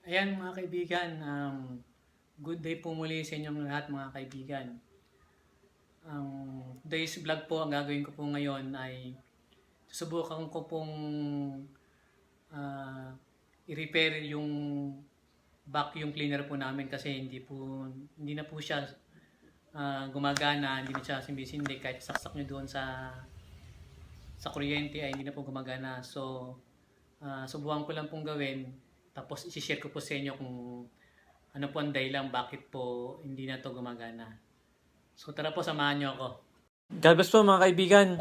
Ayan mga kaibigan, good day po muli sa inyong lahat mga kaibigan. Ang today's vlog po, ang gagawin ko po ngayon ay susubukan ko pong ah, i-repair yung vacuum cleaner po namin kasi hindi na po siya gumagana, hindi na siya simbisindi kahit saksak nyo doon sa kuryente ay hindi na po gumagana. So, subukan ko lang pong gawin tapos i-share ko po sa inyo kung ano po ang dahilan bakit po hindi na to gumagana. So tara po, samahan niyo ako. God bless po mga kaibigan.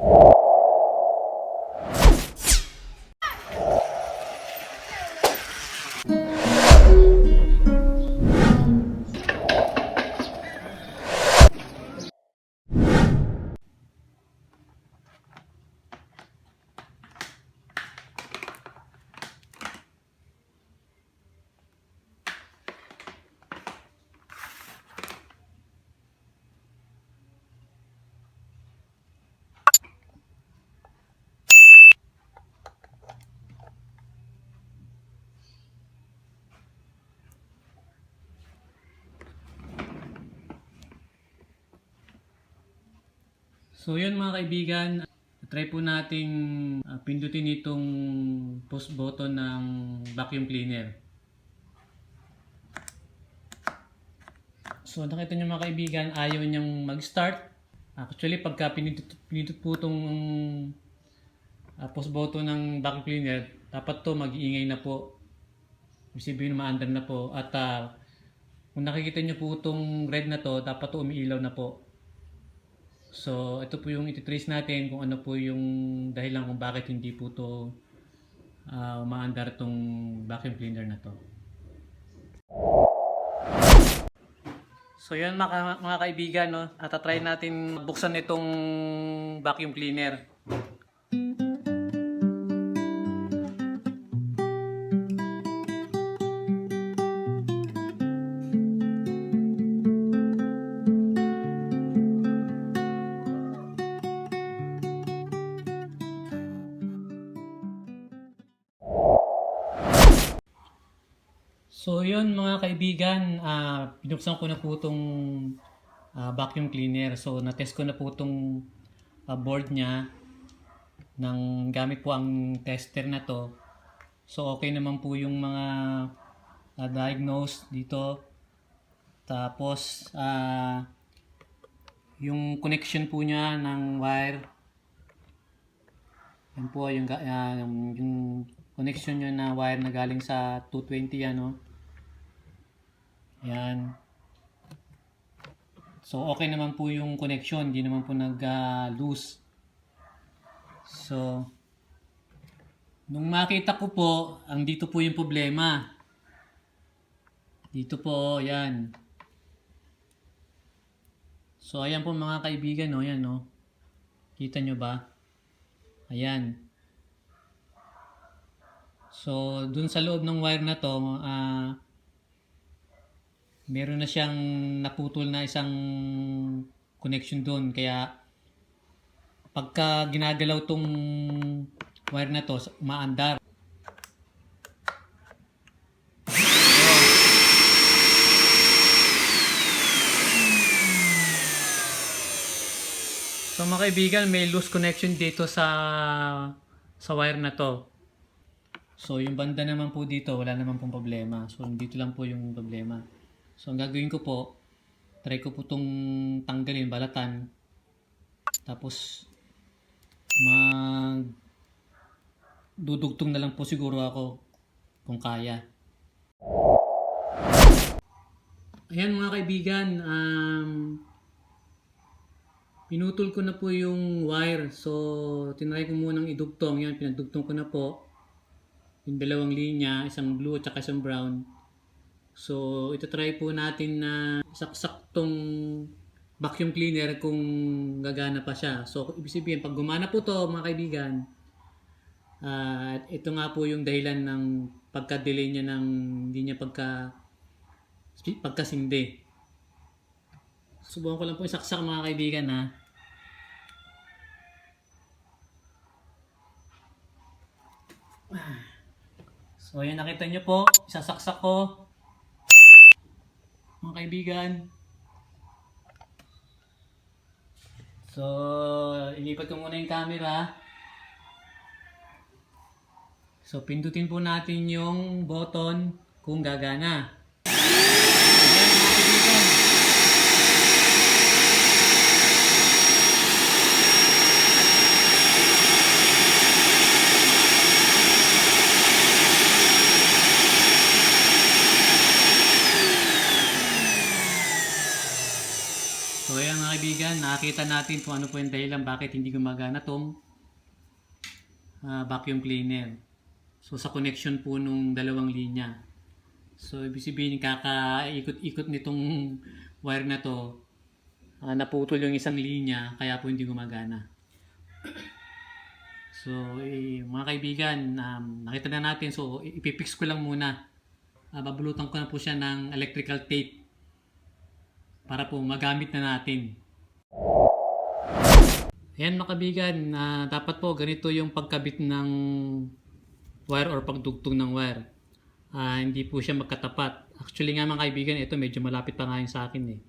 So yun mga kaibigan, try po nating pindutin itong post button ng vacuum cleaner. So nakita nyo mga kaibigan, ayaw niyang mag-start. Actually pagka pinindot po itong post button ng vacuum cleaner, dapat to mag-iingay na po. Ibig sabihin maandar na po. At kung nakikita nyo po itong red na to, dapat to umiilaw na po. So, ito po yung ititrace natin kung ano po yung dahilan kung bakit hindi po to umaandar tong vacuum cleaner na to. So, yun mga kaibigan, no? At try natin buksan itong vacuum cleaner. So yun mga kaibigan, binuksan ko na po itong vacuum cleaner. So na-test ko na po itong board niya gamit po ang tester na to. So okay naman po yung mga diagnose dito. Tapos yung connection po niya ng wire. Yan po yung connection niya na wire na galing sa 220 ano. Yan. So, okay naman po yung connection. Hindi naman po nag-loose. So, nung makita ko po, dito po yung problema. Dito po, yan. So, ayan po mga kaibigan, no? Yan, no? Kita nyo ba? Ayan. So, dun sa loob ng wire na to, meron na siyang naputol na isang connection doon. Kaya pagka ginagalaw tong wire na to, umaandar. So mga kaibigan, may loose connection dito sa wire na to. So yung banda naman po dito, wala naman pong problema. So dito lang po yung problema. So ang gagawin ko po, try ko po itong tanggalin, balatan. Tapos dudugtong na lang po siguro ako kung kaya. Ayan mga kaibigan, pinutol ko na po yung wire. So tinry ko munang idugtong. Yan, pinadugtong ko na po yung dalawang linya, isang blue at isang brown. So, ito try po natin na saksak tong vacuum cleaner kung gagana pa siya. So, ibig sabihin, pag gumana po to mga kaibigan, ito nga po yung dahilan ng pagka-delay niya hindi niya pagkasindi. Subukan ko lang po isaksak mga kaibigan ha. So ayan, nakita nyo po, isasaksak ko. Mga kaibigan. So, ilipat ko muna yung camera. So, pindutin po natin yung button kung gagana. Ayan, mga kaibigan. So ayan mga kaibigan, nakakita natin kung ano po yung dahilan bakit hindi gumagana tong vacuum cleaner. So sa connection po nung dalawang linya. So ibig sabihin kakaikot-ikot nitong wire na to, naputol yung isang linya kaya po hindi gumagana. So mga kaibigan, nakita na natin, so ipipix ko lang muna. Babulutan ko na po siya ng electrical tape para po magamit na natin. Ayan mga kaibigan, dapat po ganito yung pagkabit ng wire or pagdugtong ng wire. Hindi po siya magkatapat. Actually nga mga kaibigan, ito medyo malapit pa nga yun sa akin eh.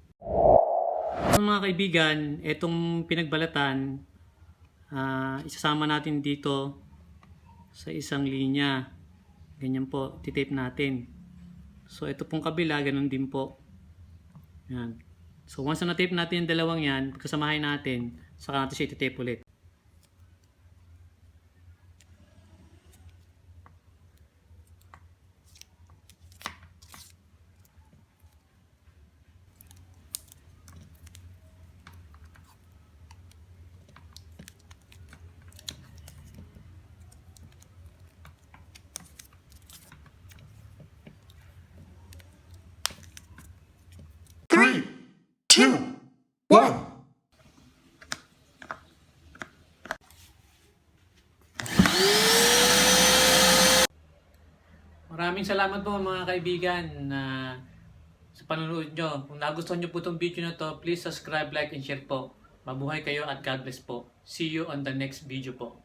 Mga kaibigan, itong pinagbalatan, isasama natin dito sa isang linya. Ganyan po, titape natin. So ito pong kabila, ganun din po. Yan. So once na tape natin yung dalawang yan, pagkasamahin natin, saka natin siya iti-tape ulit. Three, two, one. Maraming salamat po mga kaibigan sa panonood nyo. Kung nagustuhan nyo po itong video na to, please subscribe, like, and share po. Mabuhay kayo at God bless po. See you on the next video po.